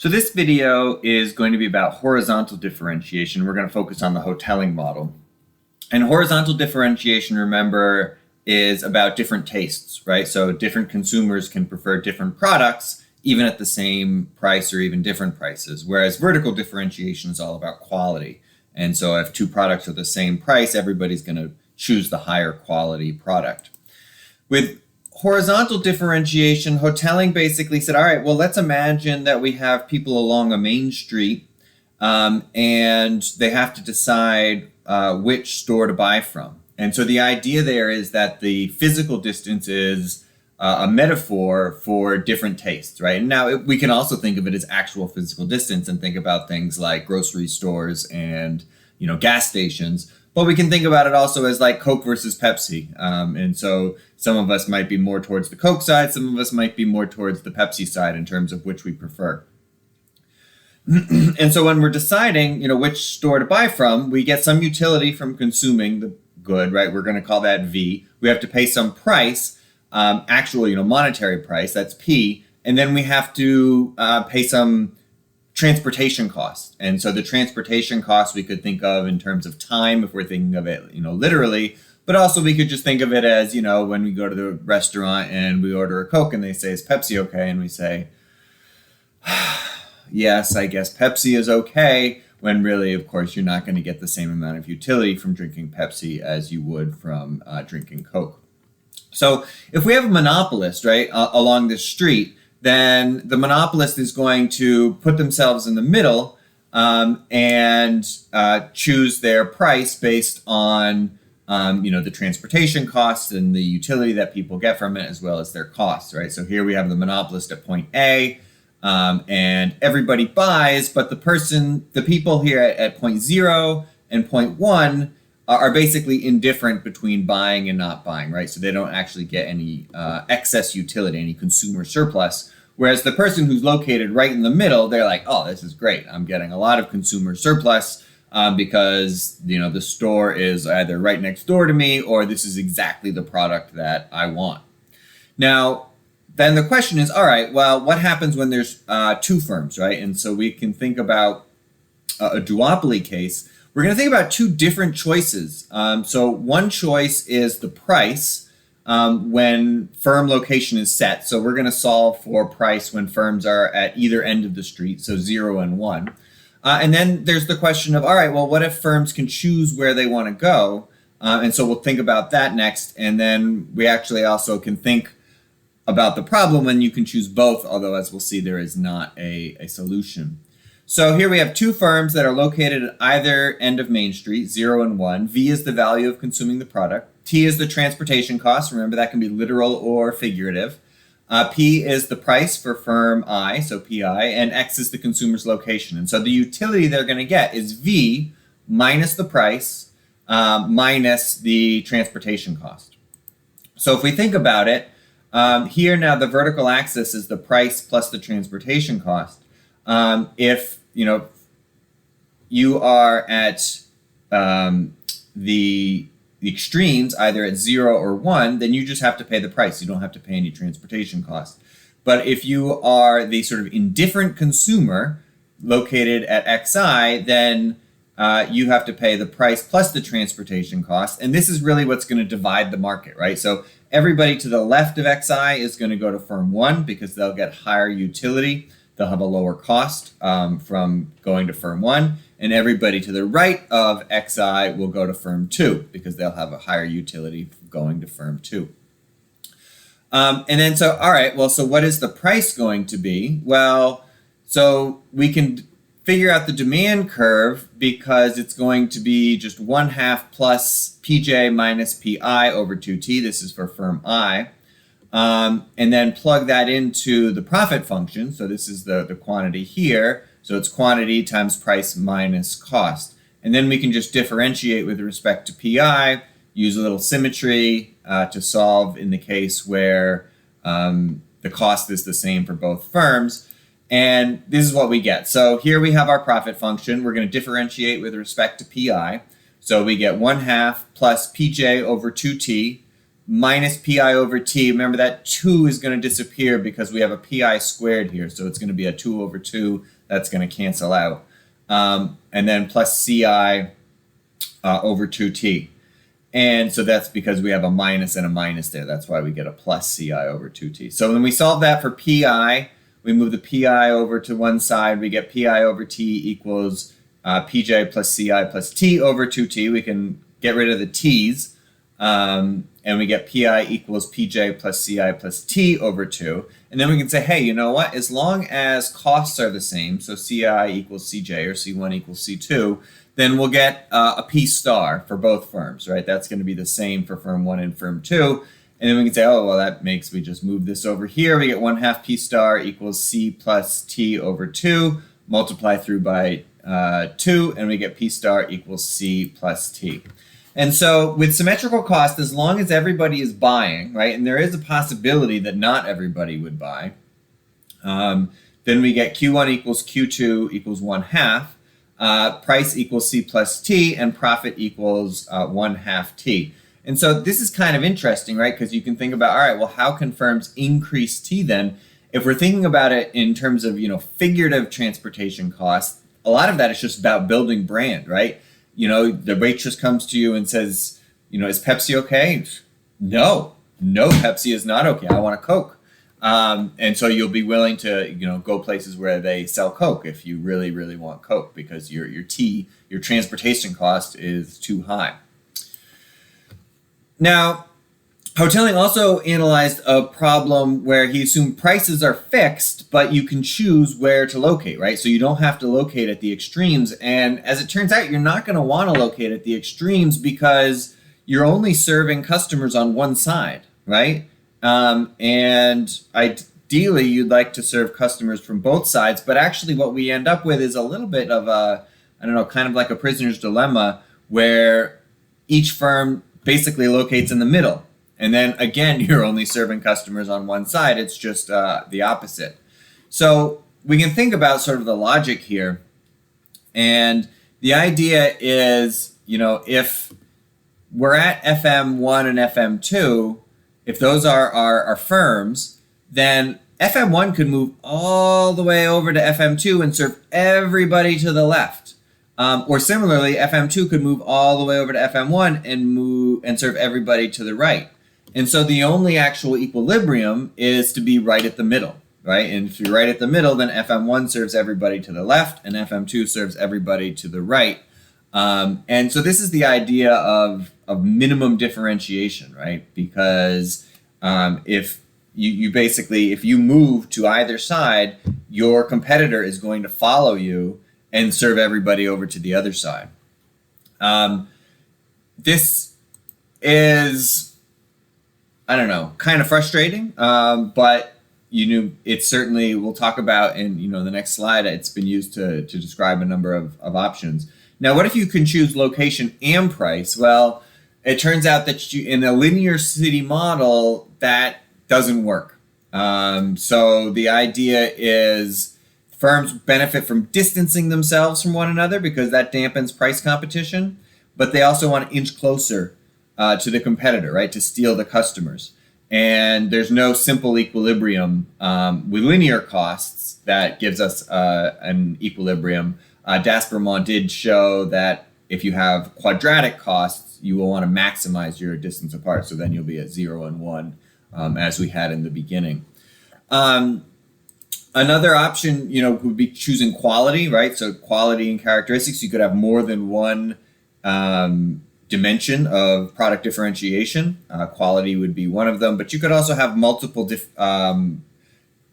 So this video is going to be about horizontal differentiation. We're going to focus on the hoteling model. And horizontal differentiation, remember, is about different tastes, right? So different consumers can prefer different products, even at the same price or even different prices. Whereas vertical differentiation is all about quality. And so if two products are the same price, everybody's going to choose the higher quality product. With horizontal differentiation, hoteling basically said, all right, well, let's imagine that we have people along a main street and they have to decide which store to buy from. And so the idea there is that the physical distance is a metaphor for different tastes, right? And now we can also think of it as actual physical distance and think about things like grocery stores and, gas stations. But we can think about it also as like Coke versus Pepsi. And so some of us might be more towards the Coke side, some of us might be more towards the Pepsi side in terms of which we prefer. And so when we're deciding, which store to buy from, we get some utility from consuming the good, right? We're going to call that V. We have to pay some price, actual, monetary price, that's P. And then we have to pay some transportation costs. And so the transportation costs we could think of in terms of time if we're thinking of it, literally, but also we could just think of it as, when we go to the restaurant and we order a Coke and they say, is Pepsi okay? And we say, yes, I guess Pepsi is okay, when really, of course, you're not going to get the same amount of utility from drinking Pepsi as you would from drinking Coke. So if we have a monopolist, right, along this street, then the monopolist is going to put themselves in the middle and choose their price based on, the transportation costs and the utility that people get from it, as well as their costs, right? So here we have the monopolist at point A, and everybody buys, but the people here at point 0 and point 1 are basically indifferent between buying and not buying, right? So they don't actually get any excess utility, any consumer surplus. Whereas the person who's located right in the middle, they're like, oh, this is great. I'm getting a lot of consumer surplus because, the store is either right next door to me or this is exactly the product that I want. Now, then the question is, all right, well, what happens when there's two firms, right? And so we can think about a duopoly case. We're going to think about two different choices. So one choice is the price when firm location is set. So we're going to solve for price when firms are at either end of the street, so 0 and 1. And then there's the question of, all right, well, what if firms can choose where they want to go? And so we'll think about that next. And then we actually also can think about the problem when you can choose both, although as we'll see, there is not a solution. So here we have two firms that are located at either end of Main Street, 0 and 1. V is the value of consuming the product. T is the transportation cost. Remember, that can be literal or figurative. P is the price for firm I, so PI, and X is the consumer's location. And so the utility they're going to get is V minus the price minus the transportation cost. So if we think about it, here now the vertical axis is the price plus the transportation cost. If you are at the extremes, either at 0 or 1, then you just have to pay the price. You don't have to pay any transportation cost. But if you are the sort of indifferent consumer located at XI, then you have to pay the price plus the transportation cost. And this is really what's going to divide the market, right? So everybody to the left of XI is going to go to firm 1 because they'll get higher utility. They'll have a lower cost from going to firm 1. And everybody to the right of XI will go to firm 2 because they'll have a higher utility going to firm 2. And then so, all right, well, so what is the price going to be? Well, so we can figure out the demand curve because it's going to be just 1/2 plus PJ minus PI over 2T. This is for firm I. And then plug that into the profit function. So this is the quantity here. So it's quantity times price minus cost. And then we can just differentiate with respect to PI, use a little symmetry to solve in the case where the cost is the same for both firms. And this is what we get. So here we have our profit function. We're going to differentiate with respect to PI. So we get 1/2 plus PJ over 2T minus pi over t. Remember that 2 is going to disappear because we have a pi squared here. So it's going to be a 2 over 2. That's going to cancel out. And then plus ci over 2t. And so that's because we have a minus and a minus there. That's why we get a plus ci over 2t. So when we solve that for pi, we move the pi over to one side. We get pi over t equals pj plus ci plus t over 2t. We can get rid of the t's. And we get pi equals pj plus ci plus t over 2. And then we can say, hey, you know what? As long as costs are the same, so ci equals cj or c1 equals c2, then we'll get a p star for both firms, right? That's going to be the same for firm 1 and firm 2. And then we can say, oh, well, that makes, we just move this over here. We get 1/2 p star equals c plus t over 2, multiply through by 2, and we get p star equals c plus t. And so with symmetrical cost, as long as everybody is buying, right, and there is a possibility that not everybody would buy, then we get Q1 equals Q2 equals 1/2. Price equals C plus T, and profit equals 1/2 T. And so this is kind of interesting, right? Because you can think about, all right, well, how can firms increase T then? If we're thinking about it in terms of, figurative transportation costs, a lot of that is just about building brand, right? The waitress comes to you and says, is Pepsi okay? No, Pepsi is not okay. I want a Coke. And so you'll be willing to, go places where they sell Coke if you really, really want Coke, because your transportation cost is too high. Now, Hotelling also analyzed a problem where he assumed prices are fixed, but you can choose where to locate, right? So you don't have to locate at the extremes. And as it turns out, you're not going to want to locate at the extremes because you're only serving customers on one side, right? And ideally, you'd like to serve customers from both sides. But actually, what we end up with is a little bit of kind of like a prisoner's dilemma, where each firm basically locates in the middle. And then again, you're only serving customers on one side. It's just the opposite. So we can think about sort of the logic here. And the idea is, if we're at FM1 and FM2, if those are our firms, then FM1 could move all the way over to FM2 and serve everybody to the left. Or similarly, FM2 could move all the way over to FM1 and serve everybody to the right. And so the only actual equilibrium is to be right at the middle, right? And if you're right at the middle, then FM1 serves everybody to the left and FM2 serves everybody to the right. And so this is the idea of minimum differentiation, right? Because if you move to either side, your competitor is going to follow you and serve everybody over to the other side. This is, kind of frustrating, but it's certainly, we'll talk about in the next slide, it's been used to describe a number of options. Now, what if you can choose location and price? Well, it turns out that in a linear city model, that doesn't work. So the idea is firms benefit from distancing themselves from one another because that dampens price competition, but they also want to inch closer to the competitor, right, to steal the customers. And there's no simple equilibrium with linear costs that gives us an equilibrium. Daspermont did show that if you have quadratic costs, you will want to maximize your distance apart. So then you'll be at 0 and 1, as we had in the beginning. Another option, would be choosing quality, right? So quality and characteristics. You could have more than one dimension of product differentiation. Quality would be one of them, but you could also have multiple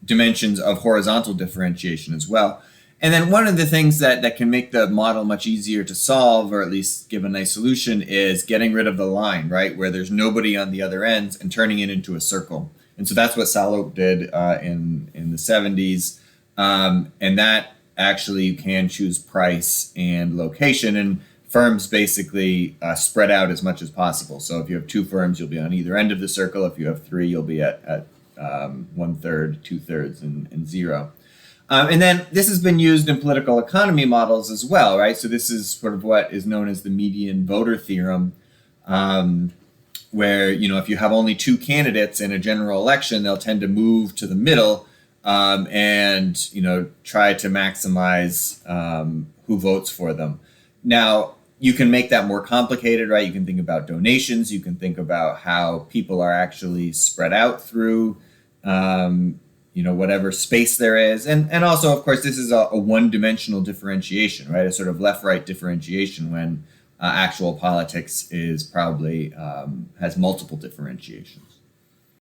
dimensions of horizontal differentiation as well. And then one of the things that can make the model much easier to solve, or at least give a nice solution, is getting rid of the line, right, where there's nobody on the other ends, and turning it into a circle. And so that's what Salop did in the 70s. And that actually, you can choose price and location, and firms basically spread out as much as possible. So if you have 2 firms, you'll be on either end of the circle. If you have 3, you'll be at 1/3, 2/3, and 0. And then this has been used in political economy models as well, right? So this is sort of what is known as the median voter theorem, where, if you have only two candidates in a general election, they'll tend to move to the middle and try to maximize who votes for them. Now, you can make that more complicated, right? You can think about donations. You can think about how people are actually spread out through, whatever space there is. And also, of course, this is a one-dimensional differentiation, right? A sort of left-right differentiation when actual politics is probably has multiple differentiations.